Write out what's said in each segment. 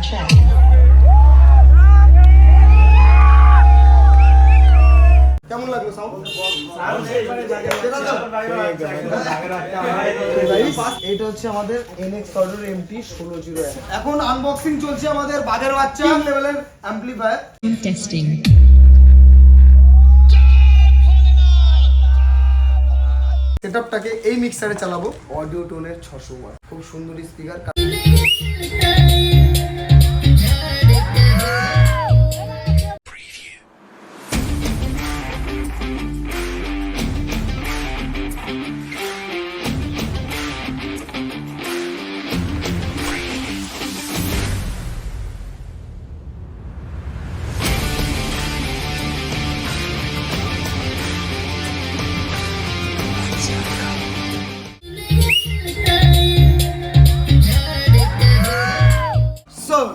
check. কেমন লাগলো sound? এটা হচ্ছে আমাদের NX Audio MT 1601। এখন আনবক্সিং চলছে আমাদের বাঘের বাচ্চা লেভেলের অ্যাম্পলিফায়ার Testing. সেটআপটাকে এই মিক্সারে চালাবো। অডিও টোনের 600 ওয়াট, খুব সুন্দর স্পিকার।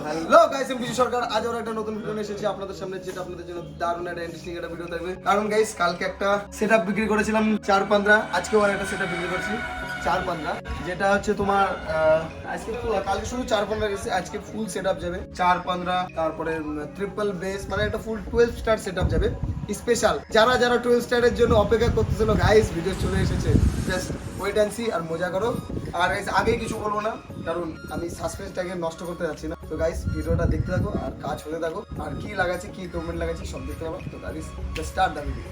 হ্যালো গাইস, আমি বিজু সরকার। আজ আর একটা নতুন ভিডিও নিয়ে এসেছি আপনাদের সামনে, যেটা আপনাদের জন্য দারুণ একটা ইন্টারেস্টিং একটা ভিডিও থাকবে। কারণ গাইস, কালকে একটা সেটআপ বিক্রি করেছিলাম 4-15, আজকেও আর একটা সেটআপ বিক্রি করছি 4-15, যেটা হচ্ছে তোমার আজকে কালকে শুধু 4-15 গেছে, আজকে ফুল সেটআপ যাবে 4-15, তারপরে ট্রিপল বেস, মানে একটা ফুল 12 স্টার সেটআপ যাবে স্পেশাল। যারা যারা 12 স্টারের জন্য অপেক্ষা করতেছিল গাইস, ভিডিও চলে এসেছে, জাস্ট ওয়েট অ্যান্ড সি আর মজা করো। আর গাইস, আগে কিছু বলবো না, কারণ আমি সাসপেন্সটাকে নষ্ট করতে যাচ্ছি না। তো গাইস, ভিডিওটা দেখতে থাকো আর কাজ হতে থাকো, আর কি লাগাচ্ছি, কি কমেন্ট লাগাচ্ছি সব দেখতে পাবো। তো গাইস, স্টার্ট দ্য ভিডিও।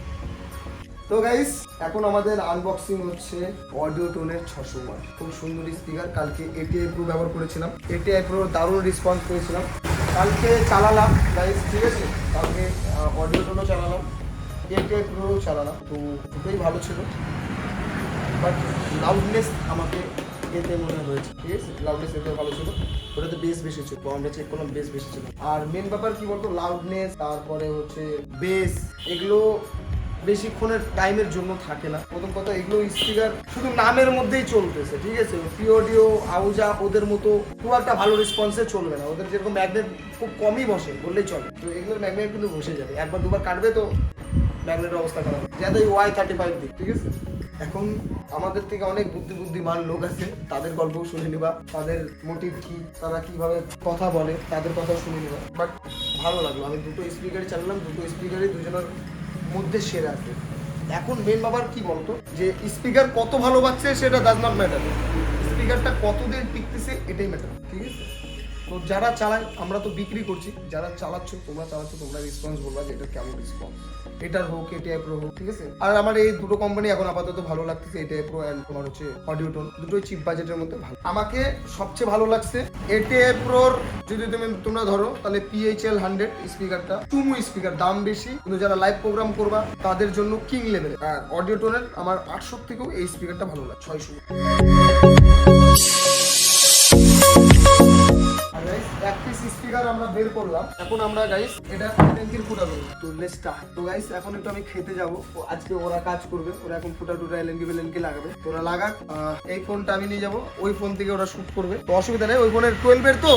তো গাইস, এখন আমাদের আনবক্সিং হচ্ছে অডিও টোনের 600 ওয়াট, খুব সুন্দর স্পিকার। কালকে ATI Pro ব্যবহার করেছিলাম, ATI Pro দারুণ রেসপন্স পেয়েছিলাম। কালকে চালালাম গাইস, ঠিক আছে, কালকে অডিও টোনও চালালাম, ATI Pro চালালাম, তো দুটোই ভালো ছিল। বাট লাউডনেস আমাকে এতে মনে হয়েছে, ঠিক আছে, লাউডনেস এতে ভালো ছিল। ওটাতে বেস বেশি ছিল, আমরা চেক করলাম বেস বেশি ছিল। আর মেন ব্যাপার কি বলতো, লাউডনেস, তারপরে হচ্ছে বেস, এগুলো বেশিক্ষণের টাইমের জন্য থাকে না। প্রথম কথা, এগুলো স্পিকার শুধু নামের মধ্যেই চলতেছে, ঠিক আছে। পিওডিও, আউজা ওদের মতো খুব একটা ভালো রেসপন্সে চলবে না। ওদের যেরকম ম্যাগনেট খুব কমই বসে বললেই চলে, তো এগুলোর ম্যাগনেট কিন্তু বসে যাবে, একবার দুবার কাটবে তো ম্যাগনেটের অবস্থা খারাপ। যাতে Y35 দিক, ঠিক আছে। এখন আমাদের থেকে অনেক বুদ্ধিমান লোক আছে, তাদের গল্পও শুনে নিবা, তাদের মোটিভ কি, তারা কিভাবে কথা বলে, তাদের কথাও শুনে নিবা। বাট ভালো লাগলো, আমি দুটো স্পিকারই চালালাম, দুটো স্পিকারই দুজনের মধ্যে সেরা আছে। এখন মেন ব্যাপার কি বলতো, যে স্পিকার কত ভালো পাচ্ছে সেটা ডাজ নট ম্যাটার, স্পিকারটা কতদিন টিকতেছে এটাই ম্যাটার, ঠিক আছে। তো যারা চালায়, আমরা তো বিক্রি করছি, যারা চালাচ্ছ তোমরা রেসপন্স বলবা যে এটা কেমন রেসপন্স, এটার হোক ATI Pro হোক, ঠিক আছে। আর আমার এই দুটো কোম্পানি এখন আপাতত ভালো লাগতেছে, ATI Pro অ্যান্ড তোমার হচ্ছে অডিও টোন, দুটোই চিপ বাজেটের মধ্যে ভালো। আমাকে সবচেয়ে ভালো লাগছে ATI Proর, যদি তোমরা ধরো তাহলে PHL 100 স্পিকারটা টুমু স্পিকার, দাম বেশি, কিন্তু যারা লাইভ প্রোগ্রাম করবা তাদের জন্য কিং লেভেল। আর অডিও টোনের আমার 800 থেকেও এই স্পিকারটা ভালো লাগে, 600। স্পিকার আমরা বের করলাম, এখন আমরা গাইস এটা ট্যাঙ্কির ফুটা দেবো। তো লেটস স্টার্ট। তো গাইস, এখন একটু আমি খেতে যাবো, আজকে ওরা কাজ করবে, ওরা এখন ফুটা টুটা এলএনকি লাগাবে, তো ওরা লাগাক। এই ফোনটা আমি নিয়ে যাবো, ওই ফোন থেকে ওরা শুট করবে, তো অসুবিধা নেই। ওই ফোনের 12 এর তো,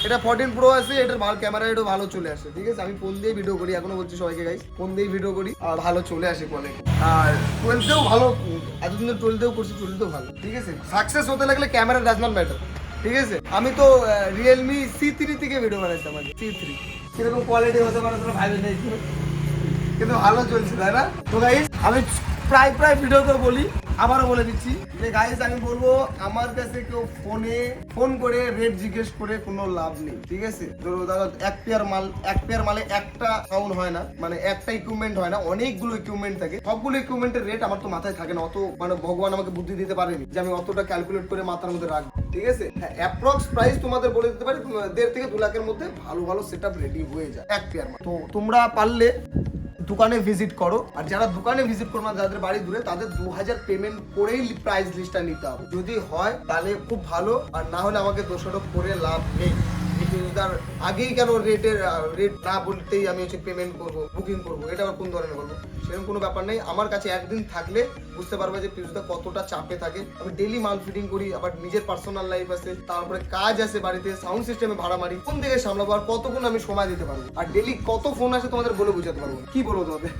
এটা 14 Pro আছে, এটার ভালো ক্যামেরা, এটা ভালো চলে আসে, ঠিক আছে। আমি ফোন দিয়ে ভিডিও করি, এখনো বলছি সবাইকে গাইস, ফোন দিয়ে ভিডিও করি আর ভালো চলে আসে কোয়ালিটি। আর 12তেও ভালো, এতদিন 12তেও করছি, 12তেও ভালো, ঠিক আছে। সাকসেস হতে লাগলে ক্যামেরা ডাজ নট ম্যাটার, ঠিক আছে। আমি তো Realme C3 থেকে ভিডিও বানাইতাম, C3 কিরকম কোয়ালিটি হতে পারে তোরা ভাবে নেই, কিন্তু ভালো চলছে, তাই না? তো গাইস, আমি প্রায় ভিডিওতে বলি, আবারও বলে দিচ্ছি যে গাইস, আমি বলবো আমার কাছে কেউ ফোন করে রেট জিজ্ঞেস করে কোনো লাভ নেই, ঠিক আছে। ধরো দাদা, এক পেয়ার মালে একটা সাউন্ড হয় না, মানে একটা ইকুইপমেন্ট হয় না, অনেকগুলো ইকুইপমেন্ট থাকে, সবগুলো ইকুইপমেন্টের রেট আমার তো মাথায় থাকে না, অত মানে ভগবান আমাকে বুদ্ধি দিতে পারেনি যে আমি অতটা ক্যালকুলেট করে মাথার মধ্যে রাখবো, ঠিক আছে। হ্যাঁ, অ্যাপ্রক্স প্রাইস তোমাদের বলে দিতে পারি, 1.5 থেকে 2 লাখের মধ্যে ভালো সেটআপ রেডি হয়ে যায় এক পেয়ার মাল। তো তোমরা পারলে দোকানে ভিজিট করো, আর যারা দোকানে ভিজিট করো না, যাদের বাড়ি দূরে, তাদের 2000 পেমেন্ট করেই প্রাইস লিস্টটা নিতে হবে। যদি হয় তাহলে খুব ভালো, আর না হলে আমাকে দোষারোপ করে লাভ নেই। আগেই কেন রেট না বলতেই আমি হচ্ছে পেমেন্ট করবো, বুকিং করবো, এটা আবার কোন ধরনের করবো, সেরকম কোনো ব্যাপার নেই। আমার কাছে একদিন থাকলে বুঝতে পারবে যে পিজুদা কতটা চাপে থাকে। আমি ডেলি মাল ফিটিং করি, আবার নিজের পার্সোনাল লাইফ আছে, তারপরে কাজ আছে বাড়িতে, সাউন্ড সিস্টেমে ভাড়া মারি, কোন দিকে সামলাবো, আর কতক্ষণ আমি সময় দিতে পারবো, আর ডেলি কত ফোন আসে তোমাদের বলে বুঝাতে পারবো না। কি বলবো তোমাদের,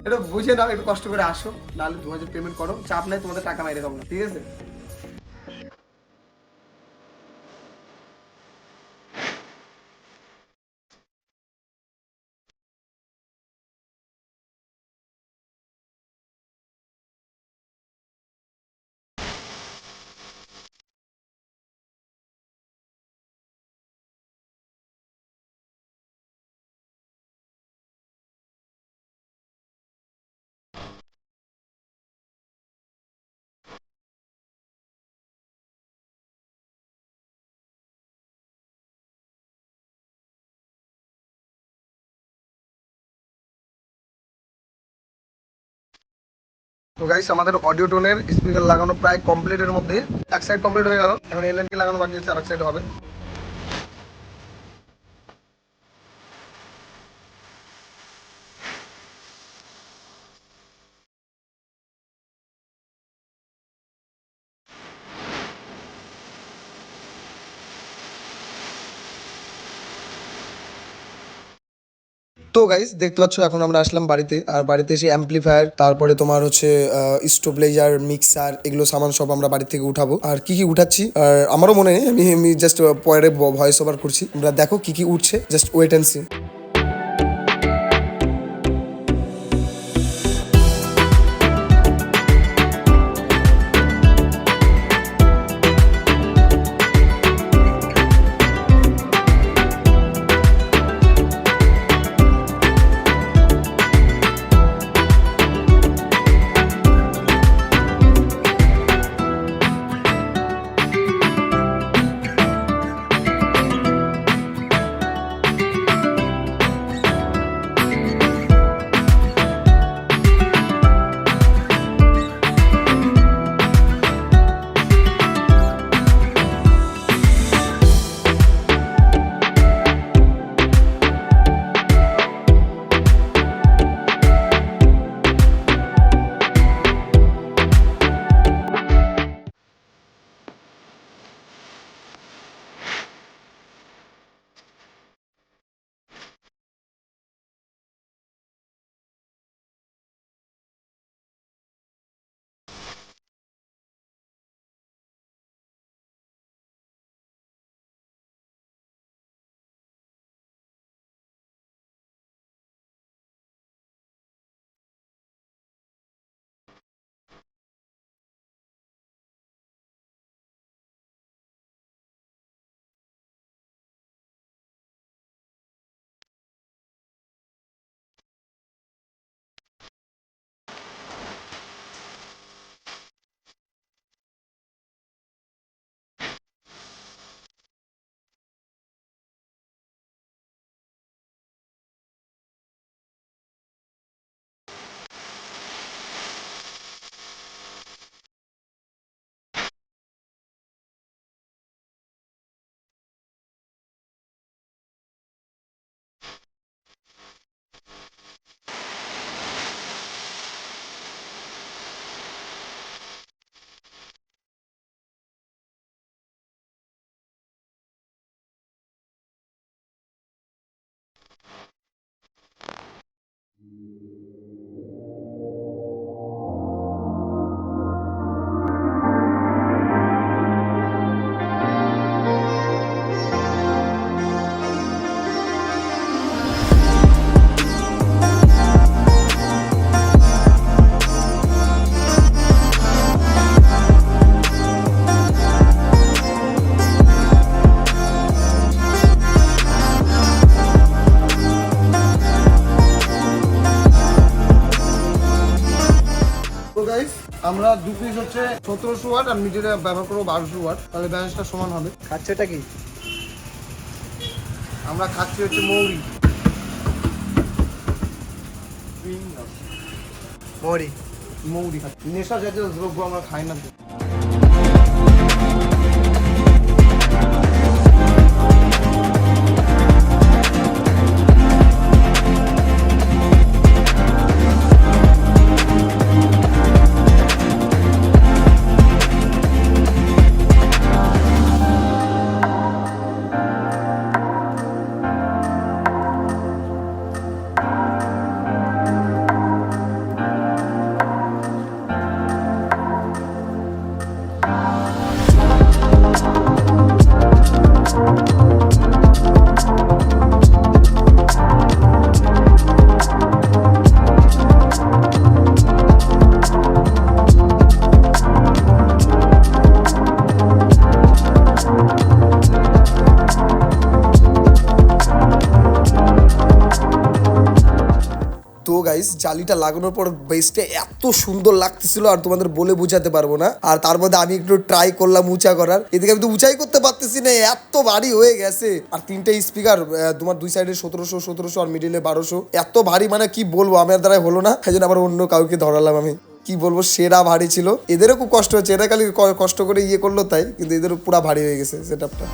এটা বুঝে নাও, একটু কষ্ট করে আসো, নাহলে 2000 পেমেন্ট করো, চাপ নাই, তোমাদের টাকা মাইরে খাবো না, ঠিক আছে। তো গাইস আমাদের অডিও টোনের স্পিকার লাগানো প্রায় কমপ্লিটের মধ্যে, এক সাইড কমপ্লিট হয়ে গেল, এখন এই লাইনটি লাগানো বাকি আছে, আরেক সাইড হবে। তো গাইস দেখতে পাচ্ছ এখন আমরা আসলাম বাড়িতে, আর বাড়িতে এসে অ্যাম্পলিফায়ার, তারপরে তোমার হচ্ছে স্টোবলাইজার, মিক্সার, এগুলো সামান সব আমরা বাড়ি থেকে উঠাবো। আর কি কি উঠাচ্ছি আর আমারও মনে নেই, আমি জাস্ট পরে ভয়েস ওভার করছি, তোমরা দেখো কি কি উঠছে, জাস্ট ওয়েট অ্যান্ড সি। তো গাইস আমরা দু পিস হচ্ছে 1700 ওয়াট আর মিটারে ব্যবহার করবো 1200 ওয়াট, তাহলে ব্যালেন্সটা সমান হবে। খাচ্ছেটা কি? আমরা খাচ্ছি হচ্ছে মৌরি। মরি মৌরি খাচ্ছি, নেশা জাতীয় দ্রব্য আমরা খাই না। তো গাইস জালিটা লাগানোর পর বেসটা এত সুন্দর লাগতেছিল আর তোমাদের বলে বোঝাতে পারবো না। আর তার মধ্যে আমি একটু ট্রাই করলাম উঁচা করার, এদিকে আমি তো উঁচাই করতে পারতেছি না, এত ভারী হয়ে গেছে। আর তিনটে স্পিকার তোমার দুই সাইডে 1700 আর মিডিলে 1200, এত ভারী মানে কি বলবো, আমার দ্বারা হলো না, সেই জন্য আবার অন্য কাউকে ধরালাম আমি। কি বলবো, সেরা ভারী ছিল। এদেরও খুব কষ্ট হচ্ছে, এরা খালি কষ্ট করে ইয়ে করলো তাই, কিন্তু এদেরও পুরা ভারী হয়ে গেছে সেটআপটা।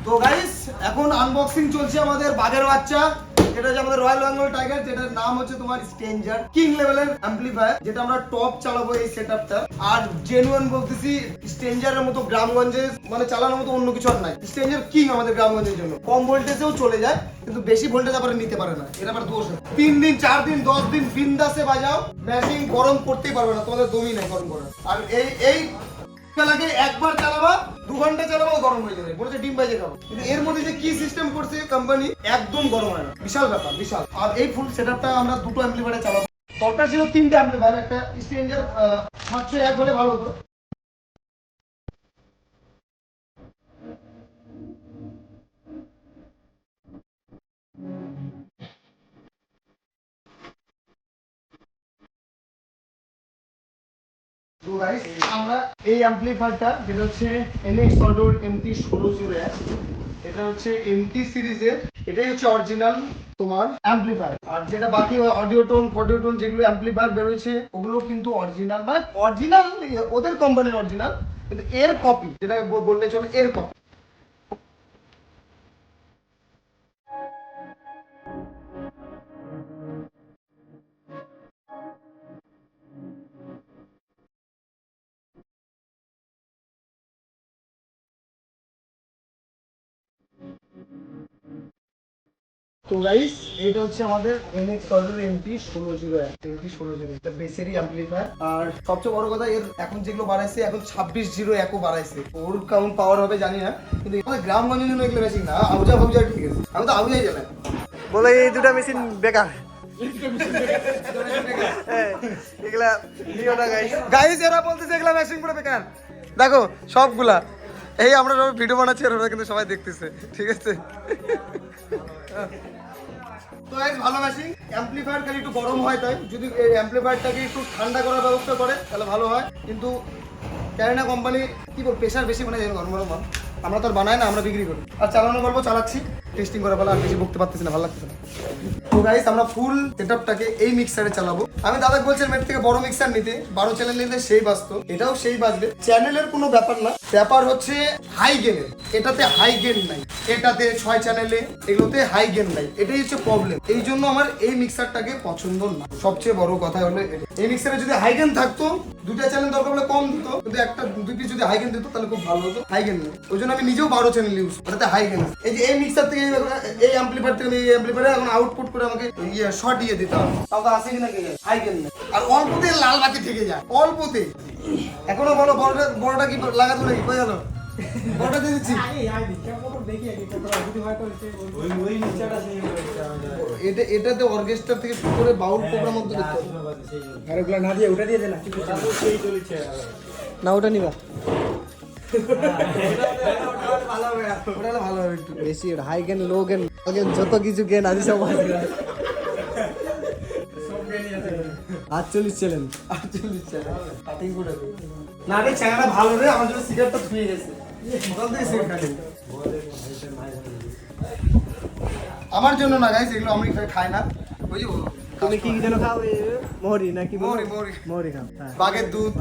তো গাইস এখন আনবক্সিং চলছে আমাদের বাঘের বাচ্চা, যেটা হচ্ছে আমাদের রয়্যাল বেঙ্গল টাইগার, যেটার নাম হচ্ছে তোমার স্ট্রেঞ্জার কিং লেভেলের অ্যাম্পলিফায়ার, যেটা আমরা টপ চালাবো এই সেটআপটা। আর জেনুইন বলতেছি, স্ট্রেঞ্জারের মতো গ্রামগঞ্জে মানে চালানোর মতো অন্য কিছু আর নাই। স্ট্রেঞ্জার কিং আমাদের গ্রামগঞ্জের জন্য, কম ভোল্টেজেও চলে যায় কিন্তু বেশি ভোল্টেজ আবার নিতে পারে না, এটা আবার দোষ। 3 দিন 4 দিন 10 দিন বিন্দাসে বাজাও, ম্যাশিং গরম করতেই পারবে না, তোমাদের দমই নাই গরম করার। আর এই লাগে একবার চালাবা 2 ঘন্টা চালাবাও গরম হয়ে যাবে, বলেছে ডিম বাজে খাবো। কিন্তু এর মধ্যে যে কি সিস্টেম করছে কোম্পানি, একদম গরম হয় না, বিশাল ব্যাপার বিশাল। আর এই ফুল সেটআপটা আমরা দুটো অ্যাম্পলিফায়ারে চালাবো, দরকার ছিল 3টে অ্যাম্পলিফায়ার, একটা স্ট্রেঞ্জার 701 হলে ভালো হতো। তো গাইস আমরা এই অ্যাম্পলিফায়ারটা, যেটা হচ্ছে NX Audio MT1601, এটা হচ্ছে MT সিরিজের, এটাই হচ্ছে অরিজিনাল তোমার অ্যাম্পলিফায়ার। আর যেটা বাকি অডিও টোন যেগুলো অ্যাম্পলিফায়ার বেরোচ্ছে ওগুলো কিন্তু অরিজিনাল, মানে অরিজিনাল ওদের কোম্পানির অরিজিনাল, কিন্তু এর কপি, যেটা বললে চলে, এর কপি। তো গাইস এটা হচ্ছে আমাদের NX Audio MT1601, এটা বেসেরই অ্যাম্পলিফায়ার। আর সবচেয়ে বড় কথা, এর এখন যেগুলো বাড়াইছে, এখন 2601 বাড়াইছে, ওর কাউন্ট পাওয়ার হবে জানি না, কিন্তু আমাদের গ্রামগঞ্জের জন্য এগুলো মেশিন না, আউজা ফাউজা ঠিক আছে, আমি তো আউজাই জানাই বলে এই দুটা মেশিন বেকার। এগুলা নিও না গাইস, গাইস এরা বলতেছে এগুলা মেশিন পুরো বেকার। দেখো সবগুলা, এই আমরা সব ভিডিও বানাচ্ছি আর ওরা কিন্তু সবাই দেখতেছে, ঠিক আছে। তো গাইস ভালো মেশিন, অ্যাম্পলিফায়ার খালি একটু গরম হয়, তাই যদি এই অ্যাম্পলিফায়ারটাকে একটু ঠান্ডা করার ব্যবস্থা করে তাহলে ভালো হয়। কিন্তু ক্যারিনা কোম্পানি কি বল, প্রেশার বেশি মানে গরম গরম মাল, আমরা তো আর বানাই না, আমরা বিক্রি করি। আর চালানো বলবো চালাচ্ছি, টেস্টিং করা বলে আর বেশি বকতে পারতেছি না, ভালো লাগতেছে না। তো গাইস আমরা ফুল সেটআপটাকে এই মিক্সারে চালাবো। আমি দাদা বলছিলাম এর থেকে বড় মিক্সার নিতে, 12 চ্যানেল নিতে, সেই বাজতো, এটাও সেই বাজবে। চ্যানেলের কোনো ব্যাপার না, ব্যাপার হচ্ছে হাই গেনের। এটাতে হাই গেন নাই, এটাতে 6 চ্যানেলে, এগুলোতে হাই গেন নাই, এটাই হচ্ছে প্রবলেম। এই জন্য আমার এই মিক্সারটাকে পছন্দ না। সবচেয়ে বড় কথা হলো এই মিক্সারে যদি হাই গেন থাকতো, 2টা চ্যানেল দরকার হলে কম দিত, কিন্তু একটা 2 পিস যদি হাই গেন দিত তাহলে খুব ভালো হতো। হাই গেন নেই, ওই জন্য আমি নিজেও 12 চ্যানেল ইউজ, ওটাতে হাই গেন। এই যে এই মিক্সার থেকে, এই অ্যাম্পলিফায়ার থেকে, এই অ্যাম্পলিফায়ারে এখন আউটপুট করে আমাকে শর্ট দিয়ে দিতে হবে, তাও তো আসে কিনা কে যায়, হাই গেন নেই। আর অল্পতে লাল বাতি থেকে যায়, অল্পতে। এখনো বলো বড়টা কি লাগাতো নাকি, কই গেল? বড়টা দিয়ে দিচ্ছি। এটাতে অর্কেস্ট্রা থেকে শুরু করে বাউল প্রোগ্রাম অব্দি করতে হবে। আর ওগুলা না দিয়ে ওটা দিয়ে দে না, না ওটা নিবা, ওটা ভালো হবে একটু বেশি। হাই গেন, লো গেন, যত কিছু গেন আছে সব আছে। 48 চ্যানেল, 48 চ্যানেল কাটিং করে না রে, চ্যানেলটা ভালো রে, আমার জন্য সিগারেটটা ধুয়ে গেছে, বল দে সিগারেট কাটিং। আমার জন্য না গাইস, এগুলো আমি খাই না, বুঝছো? তুমি কি যেন খাও, মোহরি নাকি? মোহরি, মোহরি, মোহরি খাও, বাঘের দুধ,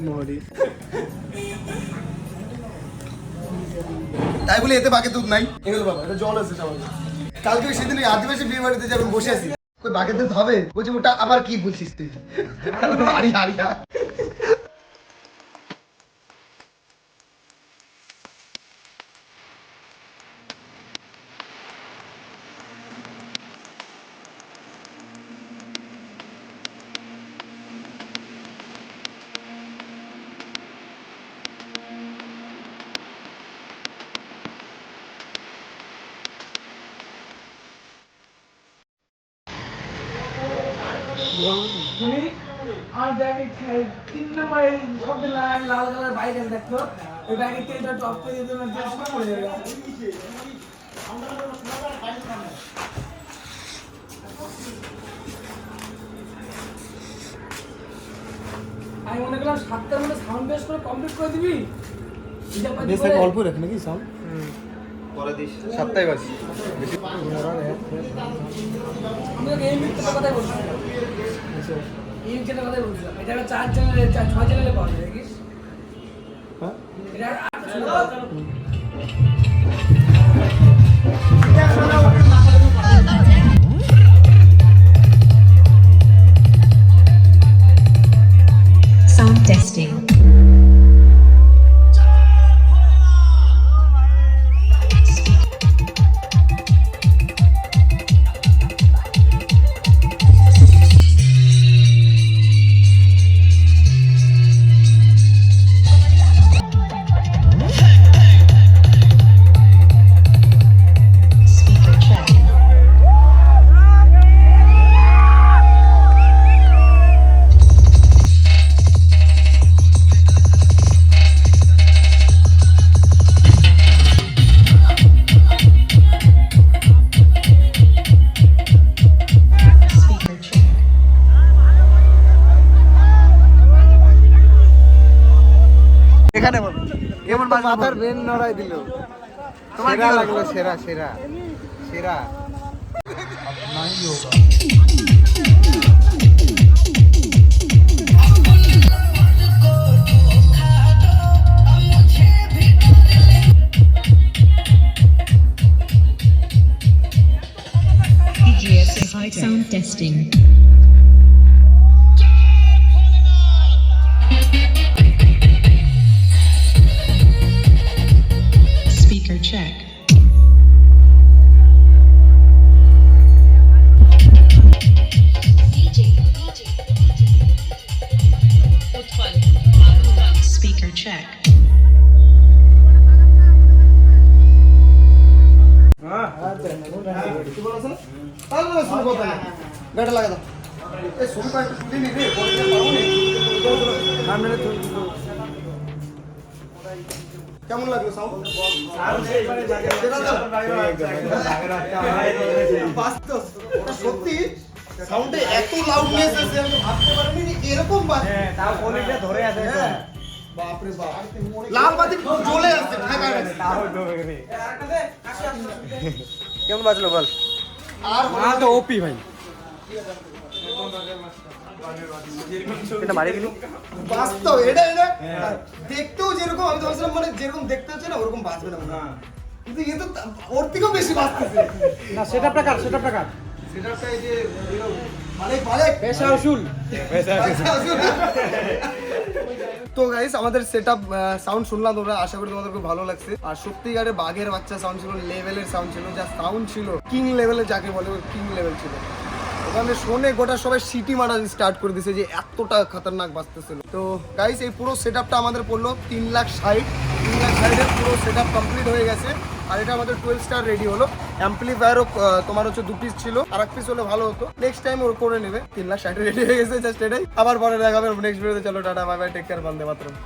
মোহরি। তাই বলে এতে বাঘের দুধ নাই, এগুলো বাবা এটা জল আছে সবাই। কালকে সেদিন আদিবাসী বিয়ে বাড়িতে যাবেন, বসে আছি, কই বাঘের দুধ হবে, বলছি ওটা আবার কি বলছিস তুই? হারি হারি আর ব্যাগে 3 নম্বরে সব লাল কালার বাইক দেখতো ওই ব্যাগে তেলটা টপ করে দিতে না তেল সময় পড়ে যাবে আমি মনে করলাম 7টার মধ্যে সাউন্ড বেস করে কমপ্লিট করে দিবি বেশি অল্প রাখ নাকি সাউন্ড করে দিস 7টাই বাজে আমি তো এই মিনিটের কথাই বলছিলাম এই মিনিটের কথাই বলছিলাম এটা 4 চ্যানেলে 6 চ্যানেলে পাওয়া যায় দেখিস হ্যাঁ এটা 8 চ্যানেলে Sound testing. Speaker check. Speaker check. এখানে বল কেমন মাথার ব্রেন নড়াই দিল তোমার কি লাগলো সেরা সেরা সেরা PGS sound testing. Speaker check. Speaker check. কি বলছ তাহলে শুরু করতে না গাড়ি লাগা দাও এই শুরু করে তুলি নি রে বলতে পারবো না সামনে তো কেমন লাগলো সাউন্ড সত্যি সাউন্ডে এত লাউডনেস আছে আমি ভাবতে পারিনি যে এরকম বাজে হ্যাঁ তাও কোয়ালিটিটা ধরে আছে একদম বাপ রে বাপ লাল বাতি জ্বলে আছে ঢাকা তাও ডোবে রে কেমন বাজলো বল আর তো ওপি ভাই এটা মারি গেল বাস্তব এটা এটা দেখতেও যেরকম আমি তো বলছিলাম মানে যেরকম দেখতে হচ্ছে না ওরকম বাজবে না কিন্তু এ তো ওর থেকেও বেশি বাজতেছে না সেটা প্রকার সেটাটা এই যে মালিক মালিক পেশা উসুল তো গাইস আমাদের সেটআপ সাউন্ড শুনলাম তোমরা আশা করি তোমাদের খুব ভালো লাগছে আর সত্যিকারে বাঘের বাচ্চা সাউন্ড ছিল লেভেলের সাউন্ড ছিল যা সাউন্ড ছিল কিং লেভেলের যাকে বলে কিং লেভেল ছিল ওখানে শুনে গোটা সবাই সিটি মারা স্টার্ট করে দিয়েছে যে এতটা খতরনাক বাজতেছিল তো গাইস এই পুরো সেটআপটা আমাদের পড়লো 3,60,000 পুরো সেটআপ কমপ্লিট হয়ে গেছে আর এটা আমাদের 12 স্টার রেডি হলো অ্যাম্পলিফায়ারও তোমার হচ্ছে 2 পিস ছিল আর এক পিস হলে ভালো হতো নেক্সট টাইম ওর করে নেবে 3,60,000 রেডি হয়ে গেছে জাস্ট এটাই আবার পরে দেখাবে নেক্সট ভিডিওতে চলো tata bye bye take care বন্দে মাতরম